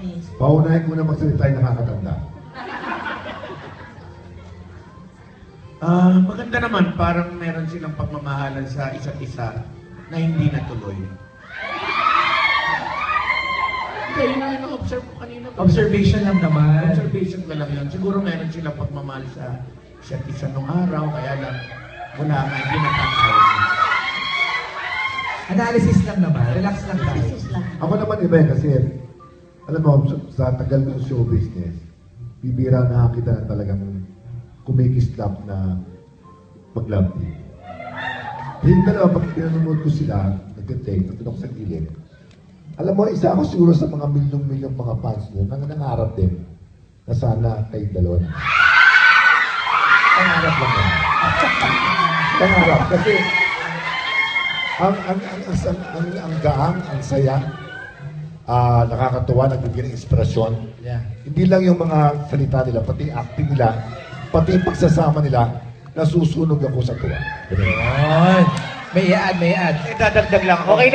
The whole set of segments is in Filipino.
Dennis? Paunahin ko na magsalita yung nakakatanda. Maganda naman, parang meron silang pagmamahalan sa isa't isa na hindi natuloy. Kaya yun ang na-observe ko kanina. Observation lang naman. Observation ko lang yun. Siguro meron silang pagmamahal sa isa't isa nung araw, kaya lang wala nga, hindi natatawag. Analysis lang naman. Relax lang tayo. Analysis lang. Ako naman iba kasi, alam mo, sa tagal ng show business, bibira na kita na talagang kumikislap na mag-love team. Yung dalawa, pag pinanonood ko sila, nag-take, natulog sa gilid. Alam mo, isa ako siguro sa mga milyong-milyong mga fans nyo na nangarap din na sana kayo dalawa na. Pangarap lang yan. Pangarap. Kasi ang gaang, ang saya, nakakatuwa, nagbibigay ng inspirasyon. Yeah. Hindi lang yung mga salita nila, pati acting nila, pati yung pagsasama nila, nasusunog ako sa tuwa. Yun. May i-add, may i-add. Dadagdag lang ako. Okay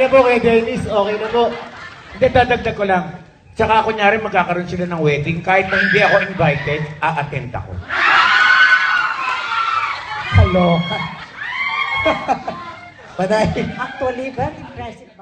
na po kay Dennis, okay na po. Hindi, dadagdag ko lang. Tsaka kunyari magkakaroon sila ng wedding, kahit na hindi ako invited, a-attend ako. Kaloka. Panay. Actually, very impressive.